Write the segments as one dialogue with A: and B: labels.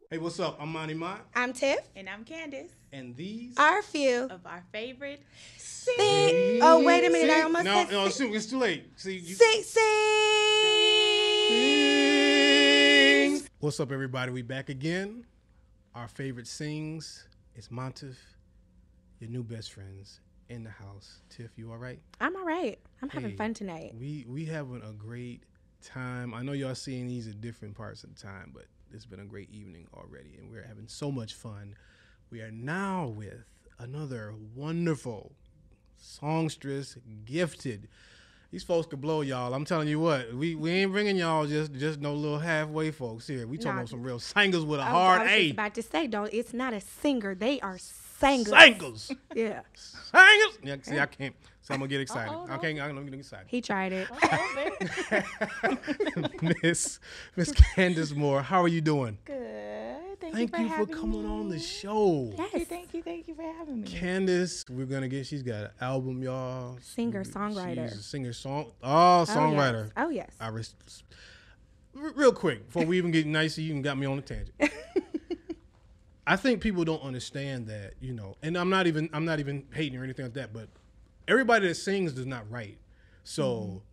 A: Hey, what's up? I'm Monty Mont,
B: I'm Tiff.
C: And I'm Candace.
A: and these.
B: Our few
C: Of our favorite
B: thing. Oh, wait a minute. I almost
A: no,
B: said
A: no, it's too late. See, you.
B: sings.
A: What's up, everybody? We back again. Our favorite sings. It's Montiff, your new best friends in the house. Tiff, you all right?
B: I'm all right. I'm having
A: Hey,
B: fun tonight.
A: We having a great time. I know y'all seeing these at different parts of the time, but it's been a great evening already, and we're having so much fun. We are now with another wonderful songstress, gifted. These folks could blow y'all. I'm telling you what, we ain't bringing y'all just no little halfway folks here. We talking
B: Nah.
A: about some real singers with a
B: I
A: hard
B: was
A: A.
B: just about to say, don't. It's not a singer. They are singers.
A: Singers.
B: Yeah.
A: Singers. Yeah, see, I can't. So I'm gonna get excited.
C: Uh-oh, no.
A: I'm gonna get excited.
B: He tried it.
A: Miss Candace Moore, how are you doing?
C: Good.
A: Thank you for coming on the show.
B: Yes.
C: Thank you for having me.
A: Candace, she's got an album, y'all.
B: Singer, songwriter.
A: She's a songwriter.
B: Oh, yes.
A: Real quick, before we even get nice, you even got me on a tangent. I think people don't understand that, and I'm not even hating or anything like that, but everybody that sings does not write. So,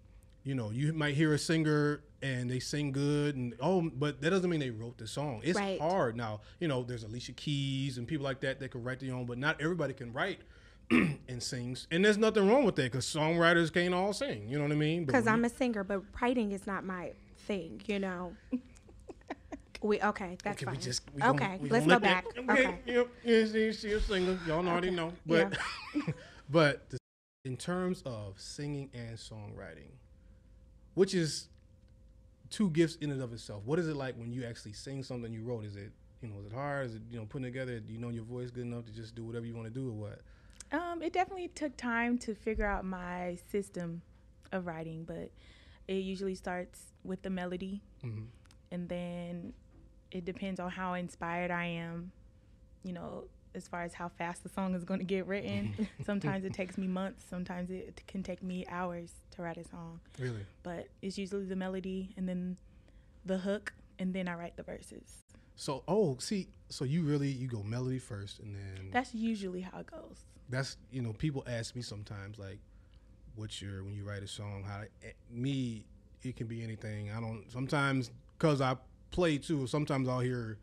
A: you might hear a singer and they sing good, but that doesn't mean they wrote the song. It's
B: Right.
A: hard. Now, there's Alicia Keys and people like that can write their own, but not everybody can write and sings. And there's nothing wrong with that because songwriters can't all sing. You know what I mean?
B: Because I'm a singer, but writing is not my thing, That's fine. Let's go back. Okay.
A: Yep. Yeah, she's a singer. Y'all already know. But, but in terms of singing and songwriting, which is two gifts in and of itself. What is it like when you actually sing something you wrote? Is it, is it hard? Is it, putting together? Do you know your voice good enough to just do whatever you want to do or what?
C: It definitely took time to figure out my system of writing, but it usually starts with the melody, and then it depends on how inspired I am, as far as how fast the song is going to get written. Sometimes it takes me months. Sometimes it can take me hours to write a song.
A: Really?
C: But it's usually the melody and then the hook, and then I write the verses.
A: So, so you go melody first and then...
C: That's usually how it goes.
A: That's, people ask me sometimes, like, when you write a song, it can be anything. Sometimes, because I play too, sometimes I'll hear,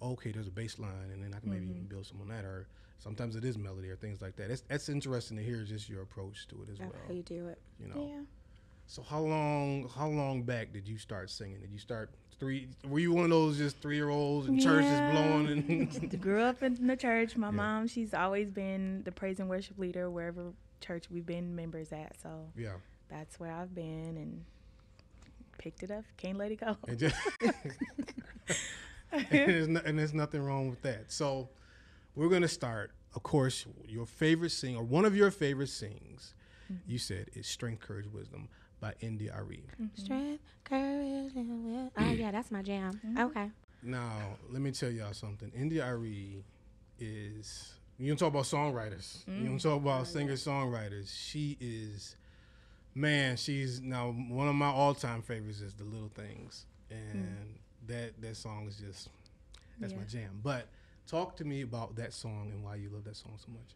A: okay, there's a bass line, and then I can maybe even build some on that, or sometimes it is melody or things like that. That's interesting to hear just your approach to it as well.
B: How you do it.
C: Yeah.
A: So how long back did you start singing? Did you start were you one of those just 3-year-olds and church is blowing? And
C: Grew up in the church. My mom, she's always been the praise and worship leader wherever church we've been members at. So
A: yeah,
C: that's where I've been and picked it up. Can't let it go.
A: And there's nothing wrong with that. So we're going to start, of course, your favorite sing, or one of your favorite sings, you said, is Strength, Courage, Wisdom by India.Arie.
B: Strength, courage, and will. Oh, yeah, that's my jam. Okay.
A: Now, let me tell y'all something. India.Arie is, you don't talk about songwriters. You don't talk about singer-songwriters. She is, she's now one of my all-time favorites is The Little Things. And that song is just, that's my jam. But talk to me about that song and why you love that song so much.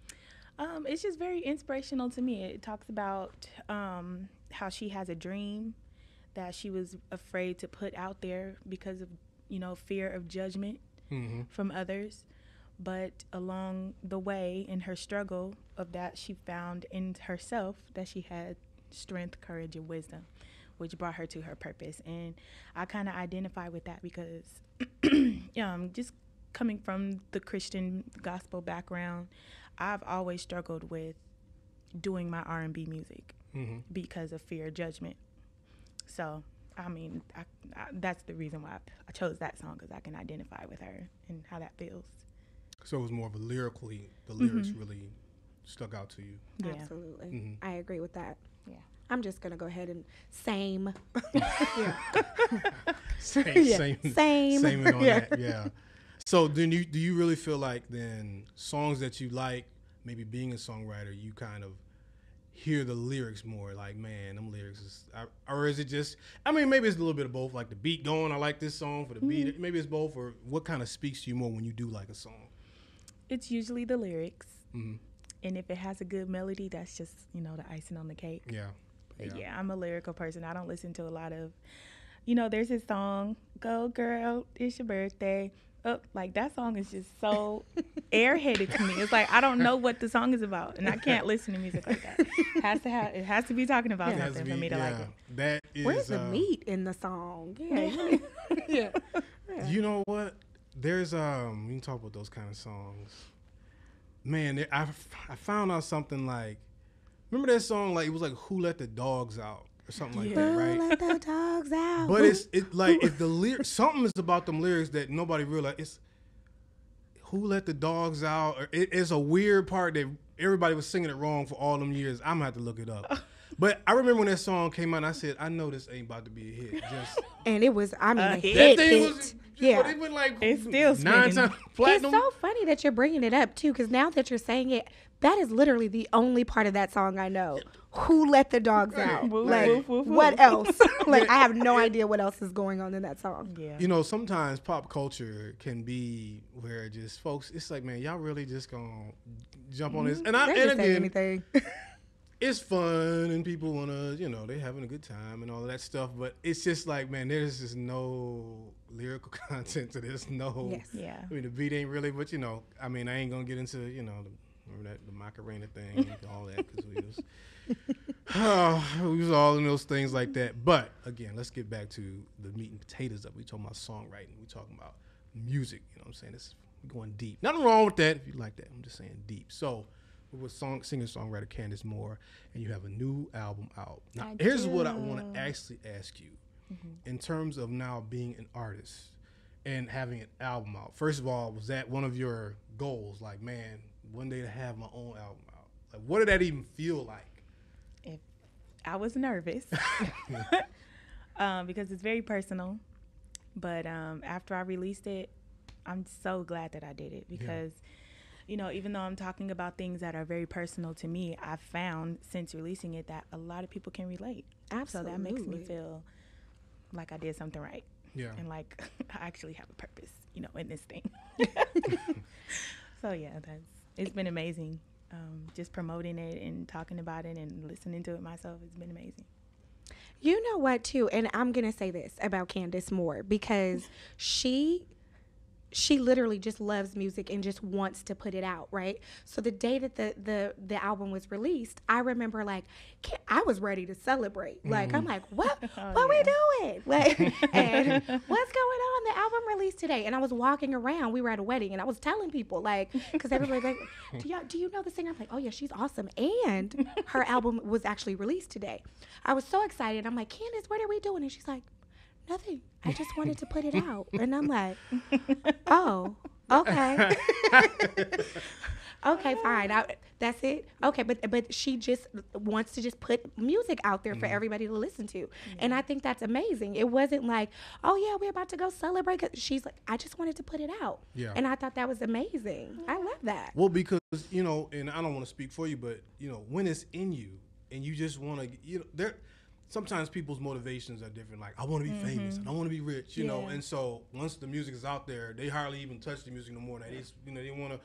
C: It's just very inspirational to me. It talks about how she has a dream that she was afraid to put out there because of, fear of judgment from others. But along the way in her struggle of that, she found in herself that she had strength, courage, and wisdom, which brought her to her purpose. And I kind of identify with that because just coming from the Christian gospel background, I've always struggled with doing my R&B music because of fear of judgment. So, that's the reason why I chose that song, because I can identify with her and how that feels.
A: So it was more of the lyrics really stuck out to you.
C: Yeah.
B: Absolutely. I agree with that.
C: Yeah.
B: I'm just going to go ahead and same.
A: Same on
B: Yeah.
A: that. Yeah. So do you really feel like then songs that you like, maybe being a songwriter, you kind of hear the lyrics more? Like, man, them lyrics is, or is it just? I mean, maybe it's a little bit of both. Like the beat going, I like this song for the beat. Maybe it's both. Or what kind of speaks to you more when you do like a song?
C: It's usually the lyrics, and if it has a good melody, that's just the icing on the cake.
A: Yeah.
C: Yeah, I'm a lyrical person. I don't listen to a lot of, there's this song, "Go Girl, It's Your Birthday." Oh, like that song is just so airheaded to me. It's like I don't know what the song is about, and I can't listen to music like that. It has to be talking about something for me to like it.
A: That is.
B: Where's the meat in the song? Yeah.
A: You know what? There's we can talk about those kind of songs. Man, I found out something like, remember that song, like it was like "Who Let the Dogs Out" or something like that, right?
B: Who let the dogs out?
A: But it's like if the lyrics, something is about them lyrics that nobody realized. It's "Who Let the Dogs Out." Or it's a weird part that everybody was singing it wrong for all them years. I'm gonna have to look it up. But I remember when that song came out, and I said, I know this ain't about to be a hit.
B: And it was, a hit.
A: That thing was,
B: yeah.
A: It went like
C: it's still
A: 9 times platinum.
B: It's so funny that you're bringing it up too, because now that you're saying it, that is literally the only part of that song I know. Who let the dogs out? Like, what else? Like, I have no idea what else is going on in that song.
C: Yeah.
A: Sometimes pop culture can be where just folks, it's like, man, y'all really just gonna jump on this. And again,
B: anything.
A: It's fun and people wanna, they having a good time and all of that stuff. But it's just like, man, there's just no lyrical content to this. No.
B: Yes.
C: Yeah.
A: I mean, the beat ain't really, but I ain't gonna get into, remember that the Macarena thing and all that, because we was all in those things like that. But again, let's get back to the meat and potatoes of it. We talking about songwriting. We talking about music. You know what I'm saying? We're going deep. Nothing wrong with that if you like that. I'm just saying deep. So we're with singer-songwriter Candace Moore, and you have a new album out. Now, here's what I want to actually ask you. In terms of now being an artist and having an album out. First of all, was that one of your goals? Like, man, one day to have my own album out. Like, what did that even feel like?
C: I was nervous because it's very personal. But after I released it, I'm so glad that I did it because, even though I'm talking about things that are very personal to me, I've found since releasing it that a lot of people can relate.
B: Absolutely.
C: So that makes me feel like I did something right.
A: Yeah.
C: And like I actually have a purpose, in this thing. So yeah, it's been amazing. Just promoting it and talking about it and listening to it myself has been amazing.
B: You know what, too? And I'm going to say this about Candace Moore because she literally just loves music and just wants to put it out, right? So the day that the album was released, I remember I was ready to celebrate. Like, I'm like, what we doing? Like, and what's going on? The album released today. And I was walking around. We were at a wedding and I was telling people, because everybody's like, do you know the singer? I'm like, oh yeah, she's awesome. And her album was actually released today. I was so excited. I'm like, Candace, what are we doing? And she's like, nothing. I just wanted to put it out. And I'm like, oh, okay. Okay, fine. That's it. Okay, but she just wants to just put music out there for everybody to listen to. And I think that's amazing. It wasn't like, oh, yeah, we're about to go celebrate. She's like, I just wanted to put it out. Yeah. And I thought that was amazing. I love that.
A: Well, because, and I don't want to speak for you, but, when it's in you and you just want to, sometimes people's motivations are different. Like, I want to be famous. And I want to be rich, you know. And so once the music is out there, they hardly even touch the music no more. They want to.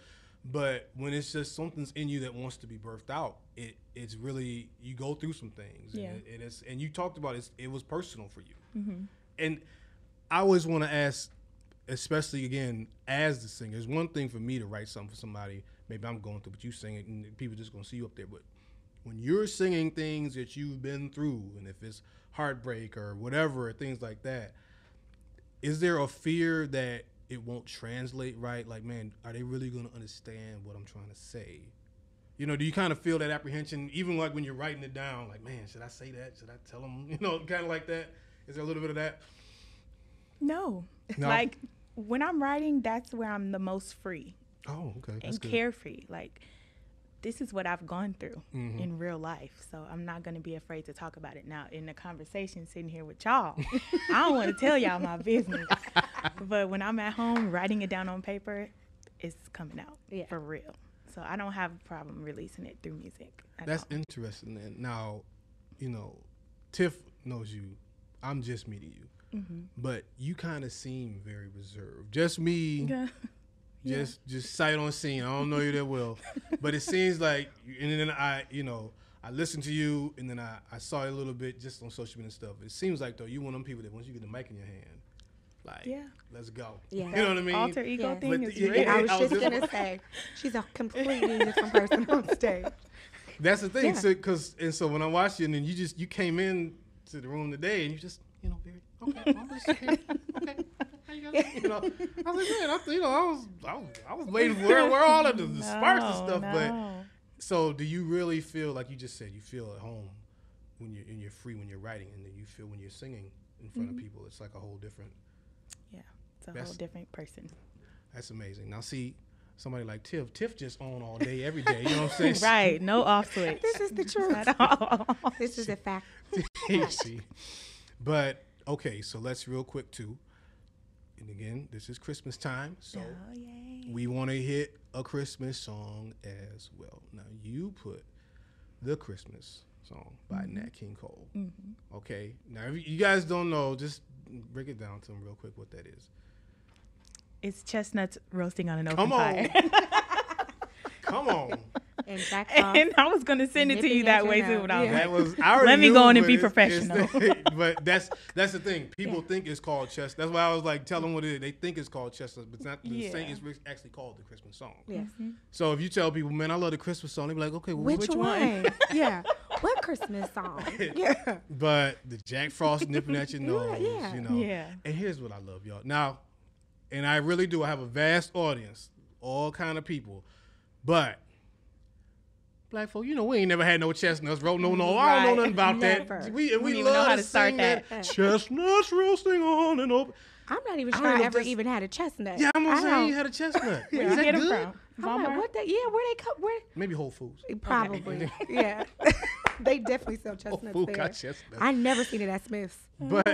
A: But when it's just something's in you that wants to be birthed out, it's really, you go through some things.
C: Yeah.
A: And you talked about it was personal for you. And I always want to ask, especially again as the singer, it's one thing for me to write something for somebody. Maybe I'm going through, but you sing it, and people just gonna see you up there. But when you're singing things that you've been through, and if it's heartbreak or whatever, things like that, is there a fear that it won't translate right? Like, man, are they really going to understand what I'm trying to say? Do you kind of feel that apprehension, even like when you're writing it down, like, man, should I say that? Should I tell them? Kind of like that. Is there a little bit of that?
C: No. Like, when I'm writing, that's where I'm the most free.
A: Oh, okay. That's
C: and good. Carefree. Like, this is what I've gone through in real life. So I'm not going to be afraid to talk about it. Now, in the conversation sitting here with y'all, I don't want to tell y'all my business. But when I'm at home writing it down on paper, it's coming out for real. So I don't have a problem releasing it through music.
A: That's interesting. And now, you know, Tiff knows you. I'm just me to you. Mm-hmm. But you kind of seem very reserved. Just me. Yeah. Just sight on scene. I don't know you that well. But it seems like, and then I listened to you, and then I saw you a little bit just on social media and stuff. It seems like, though, you one of them people that once you get the mic in your hand, like, let's go. Yeah. You know what I mean?
C: Alter ego thing is real.
B: Yeah, I was just going to say, she's a completely different person on stage.
A: That's the thing. So when I watched you, and then you came in to the room today, and you just, very, okay, I'm just here. Okay. How you guys, I was like, man, I was waiting for where all of the sparks and stuff, but so do you really feel like you just said you feel at home when you're free when you're writing, and then you feel when you're singing in front of people, it's like a whole different.
C: Yeah, it's a whole different person. That's
A: amazing. Now see, somebody like Tiff just on all day, every day. You know what I'm saying?
C: Right, no off switch.
B: This is the truth. At all. This is a fact.
A: See, but okay, so let's real quick too. And again, this is Christmas time, so we want to hit a Christmas song as well. Now, you put the Christmas song by Nat King Cole. Mm-hmm. Okay, now if you guys don't know, just break it down to them real quick what that is.
C: It's chestnuts roasting on an open fire.
A: Come on.
B: And
C: I was going to send it to you that way too.
A: Let
C: me go on and be professional.
A: But that's the thing. People think it's called chestnut. That's why I was like, tell them what it is. They think it's called chestnut, but it's not. The thing is actually called the Christmas song.
B: Yes. Mm-hmm.
A: So if you tell people, man, I love the Christmas song, they be like, okay, well, which one?
B: Yeah. What Christmas song? Yeah.
A: But the Jack Frost nipping at your nose,
B: Yeah.
A: And here's what I love, y'all. Now, and I really do. I have a vast audience, all kind of people, but black folk, we ain't never had no chestnuts roasting. No, I don't know nothing about that. We love how to sing that. Chestnuts roasting on and open.
B: I'm not even sure I ever even had a chestnut.
A: Yeah, I'm gonna say you had a chestnut. Where is that
C: get
A: good?
C: Them from?
B: I'm like, what? Where they come? Where?
A: Maybe Whole Foods.
B: Probably. Yeah. They definitely sell chestnuts there.
A: Got chestnuts.
B: I never seen it at Smith's.
A: But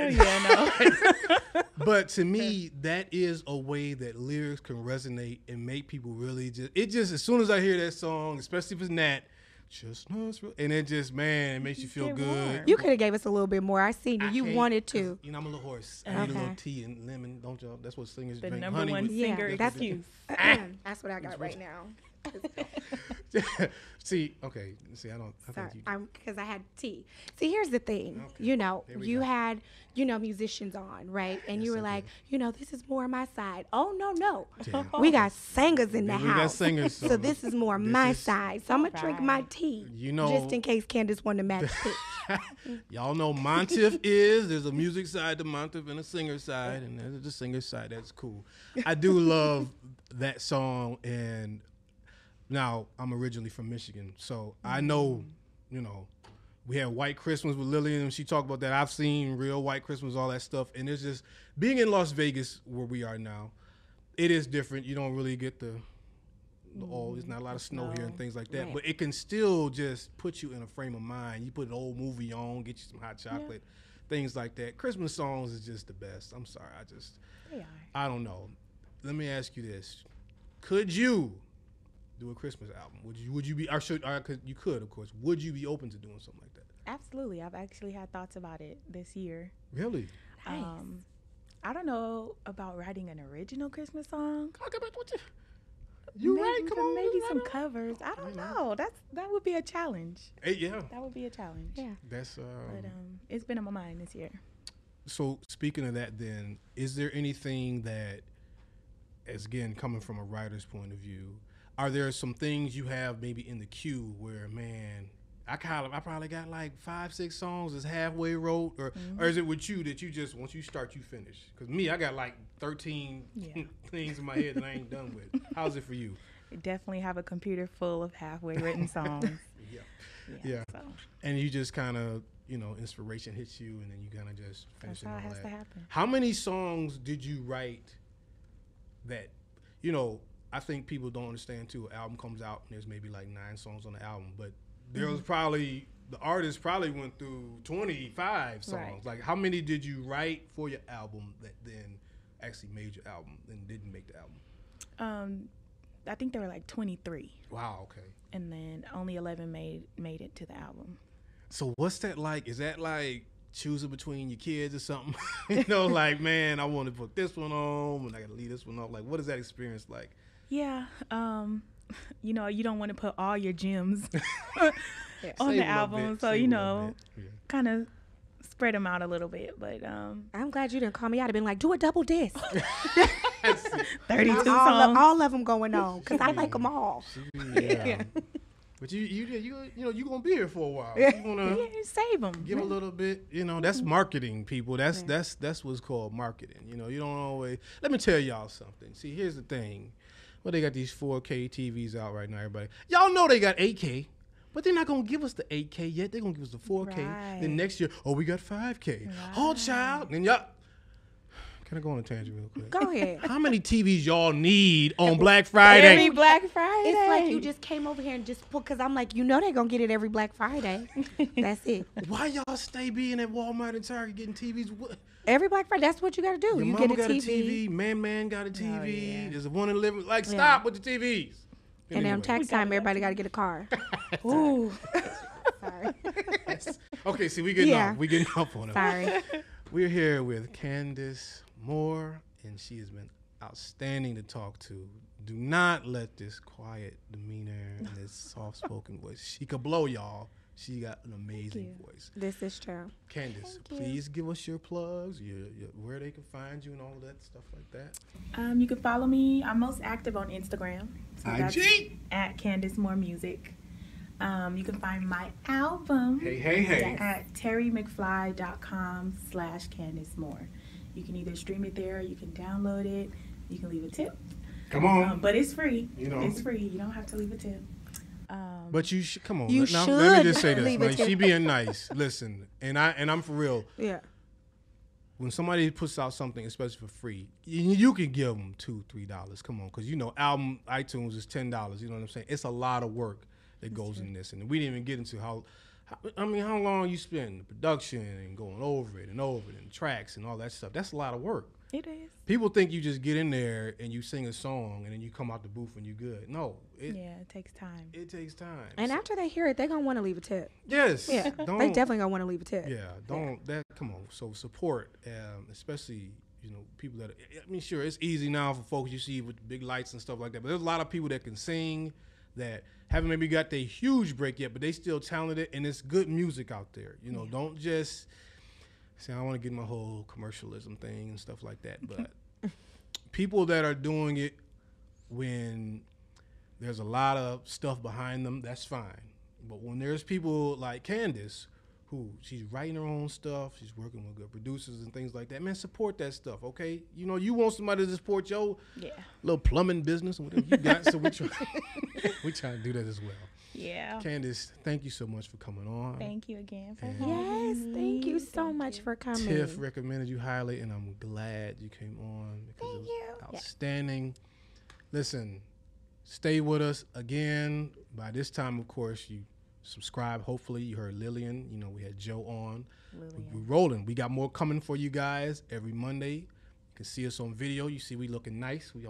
A: but to me, that is a way that lyrics can resonate and make people really just as soon as I hear that song, especially if it's Nat, chestnuts, and it just, man, it makes you feel good.
B: Warm. You could have gave us a little bit more. I seen you. You wanted to.
A: I'm a little hoarse. I need a little tea and lemon. Don't y'all? That's what singers drink.
C: The number
A: honey
C: one singer excuse.
B: That's what I got right now.
A: See, I don't.
B: Sorry, because I had tea. See, here's the thing. Okay. You had, musicians on, right? And you were like, this is more my side. Oh, no. Yeah. We got singers in the house. We got singers. So this is more my side. So I'm going to drink my tea. Just in case Candace wanted to match pitch.
A: Y'all know Monty is. There's a music side to Monty and a singer side. And there's a singer side. That's cool. I do love that song. And now, I'm originally from Michigan, so I know, we had White Christmas with Lillian, and she talked about that. I've seen real White Christmas, all that stuff, and it's just, being in Las Vegas, where we are now, it is different. You don't really get there's not a lot of snow here and things like that, but it can still just put you in a frame of mind. You put an old movie on, get you some hot chocolate, things like that. Christmas songs is just the best. I'm sorry, I don't know. Let me ask you this. Could you do a Christmas album? Would you be? You could, of course. Would you be open to doing something like that?
C: Absolutely. I've actually had thoughts about it this year.
A: Really?
B: Nice.
C: I don't know about writing an original Christmas song.
A: Right? Come on,
C: maybe some covers. I don't know. That would be a challenge.
A: Yeah.
C: That would be a challenge.
B: Yeah.
A: That's.
C: But it's been on my mind this year.
A: So speaking of that, then, is there anything that, as again coming from a writer's point of view, are there some things you have maybe in the queue where, man, I probably got like 5-6 songs that's halfway wrote, or is it with you that you just, once you start, you finish? Because me, I got like 13 things in my head that I ain't done with. How's it for you?
C: I definitely have a computer full of halfway written songs.
A: Yeah. So. And you just kind of, inspiration hits you, and then you kind of just finish it.
C: That's how it has to happen.
A: How many songs did you write that, I think people don't understand too. An album comes out and there's maybe like 9 songs on the album, but there was probably, the artist probably went through 25 songs.
C: Right.
A: Like, how many did you write for your album that then actually made your album and didn't make the album?
C: I think there were like 23.
A: Wow. Okay.
C: And then only 11 made it to the album.
A: So what's that like? Is that like choosing between your kids or something? You know, like, man, I want to put this one on and I got to leave this one off. Like, what is that experience like?
C: Yeah. You know, you don't want to put all your gems on
A: Save
C: the
A: a
C: album.
A: bit,
C: So,
A: save
C: you
A: a
C: know,
A: bit. Yeah.
C: kind of spread them out a little bit. But
B: I'm glad you didn't call me out. I've been like, do a double disc.
C: 32 songs.
B: all of them going on because I like them all.
A: Yeah. But you know, you're going to be here for a while. You want to
C: Save them.
A: give a little bit, you know, that's marketing, people. That's what's called marketing. You know, you don't always, let me tell y'all something. See, here's the thing. Well, they got these 4K TVs out right now, everybody. Y'all know they got 8K, but they're not going to give us the 8K yet. They're going to give us the 4K.
C: Right.
A: Then next year, we got 5K.
C: Right.
A: Oh, child. Then y'all, can I go on a tangent real quick?
B: Go ahead.
A: How many TVs y'all need on Black Friday?
C: Every Black Friday.
B: It's like you just came over here and just put, because I'm like, you know they're going to get it every Black Friday. That's it.
A: Why y'all stay being at Walmart and Target getting TVs?
B: Every Black Friday, that's what you got to do.
A: Your
B: You
A: mama
B: get
A: got
B: a TV.
A: Man got a TV.
C: yeah.
A: There's a one in the living. Like, stop with the TVs.
B: And then tax time, everybody got to get a car. Ooh. Sorry.
A: Okay, see, we getting
B: Yeah.
A: off. We getting off on it.
B: Sorry.
A: We're here with Candace Moore, and she has been outstanding to talk to. Do not let this quiet demeanor and this soft-spoken voice. She could blow y'all. She got an amazing voice.
B: This is true.
A: Candace, please give us your plugs, your where they can find you and all that stuff like that.
C: You can follow me. I'm most active on Instagram. So that's
A: IG.
C: at Candace Moore Music. You can find my album
A: Hey.
C: at terrymcfly.com/Candace Moore. You can either stream it there, you can download it, you can leave a tip.
A: Come on.
C: But it's free.
A: You know.
C: It's free. You don't have to leave a tip.
A: But you should come on.
B: You
A: Now, let me
B: should
A: just say this.
B: leave a
A: Like,
B: tip.
A: she being nice. Listen, and I'm for real.
B: Yeah.
A: When somebody puts out something, especially for free, you can give them $2-3. Come on, because you know, album iTunes is $10. You know what I'm saying? It's a lot of work that goes in this, and we didn't even get into how long you spend the production and going over it and tracks and all that stuff. That's a lot of work.
C: It is.
A: People think you just get in there and you sing a song and then you come out the booth and you good. No,
C: It takes time.
A: it takes time.
B: And after they hear it, they're going to want to leave a tip.
A: Yes,
B: Yeah. They definitely going to want to leave a tip.
A: Come on. So support, especially, you know, people that, I mean, sure, it's easy now for folks you see with the big lights and stuff like that, but there's a lot of people that can sing that haven't maybe got their huge break yet, but they still talented, and it's good music out there. You know, don't just say, I don't want to get my whole commercialism thing and stuff like that, but people that are doing it when there's a lot of stuff behind them, that's fine. But when there's people like Candace, who she's writing her own stuff, she's working with good producers and things like that, man, support that stuff, okay? You know, you want somebody to support your little plumbing business and whatever you got, so we try to do that as well.
C: Yeah.
A: Candace, thank you so much for coming on.
C: Thank you again for
A: And
C: having
B: Yes,
C: me.
B: thank you so much for coming.
A: Tiff recommended you highly, and I'm glad you came on because it was outstanding. Listen, stay with us again. By this time, of course, you subscribe. Hopefully, you heard Lillian. You know, we had Joe on. We're rolling. We got more coming for you guys every Monday. You can see us on video. You see we looking nice. We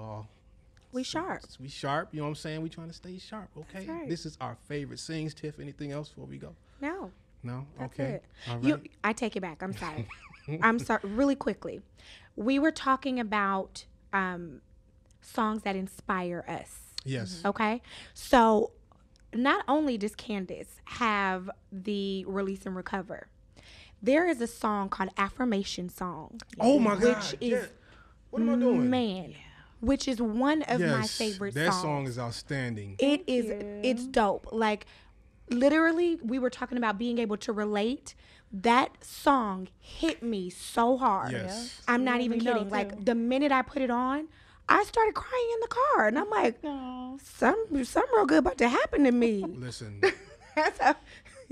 A: sharp. We sharp. You know what I'm saying? We trying to stay sharp, okay?
B: Right.
A: This is our favorite sings. Tiff, anything else before we go?
B: No.
A: No?
B: That's
A: Okay.
B: it.
A: All right.
B: I take it back. I'm sorry. I'm sorry. Really quickly. We were talking about songs that inspire us.
A: Yes.
B: Okay. So not only does Candace have the Release and Recover, there is a song called Affirmation Song.
A: Oh my God.
B: Which is,
A: what am I doing?
B: Man, which is one of my favorite songs.
A: That song is outstanding.
B: It is. It's dope. Like, literally, we were talking about being able to relate. That song hit me so hard.
A: Yes.
B: I'm not even
C: know,
B: kidding.
C: too.
B: Like, the minute I put it on, I started crying in the car. And I'm like, something real good about to happen to me.
A: Listen.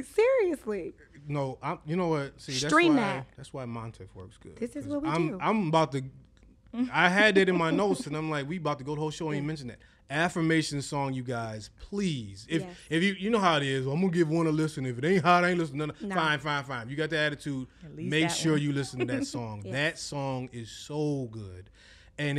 B: Seriously.
A: No, you know what? See,
B: Stream that.
A: That's why Monty works good.
B: This is what we do.
A: I'm about to. I had that in my notes, and I'm like, we about to go the whole show and even mention that. Affirmation Song, you guys, please. If you know how it is, I'm gonna give one a listen. If it ain't hot, I ain't listening. No. Fine. You got the attitude. Make sure you listen to that song. That song is so good, and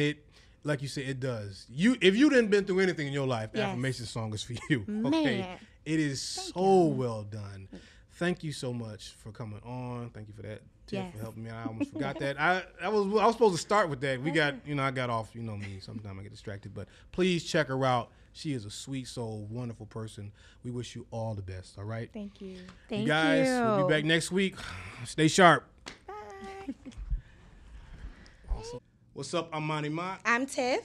A: like you said, it does. If you didn't been through anything in your life,
B: Yes.
A: Affirmation Song is for you.
B: Man.
A: Okay, it is so well done. Thank you so much for coming on. Thank you for that, Tiff,
B: Yes.
A: for helping me out. I almost forgot that. I was supposed to start with that. We got, I got off. You know me. Sometimes I get distracted. But please check her out. She is a sweet soul, wonderful person. We wish you all the best. All right.
C: Thank you.
B: Thank
A: you guys,
B: you.
A: we'll be back next week. Stay sharp.
C: Bye.
A: Also, what's up? I'm Monty Mott.
B: I'm Tiff.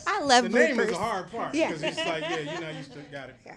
B: I love
A: The name is
B: bloopers.
A: the hard part.
B: Yeah.
A: Because it's like, you still got it.
B: Yeah.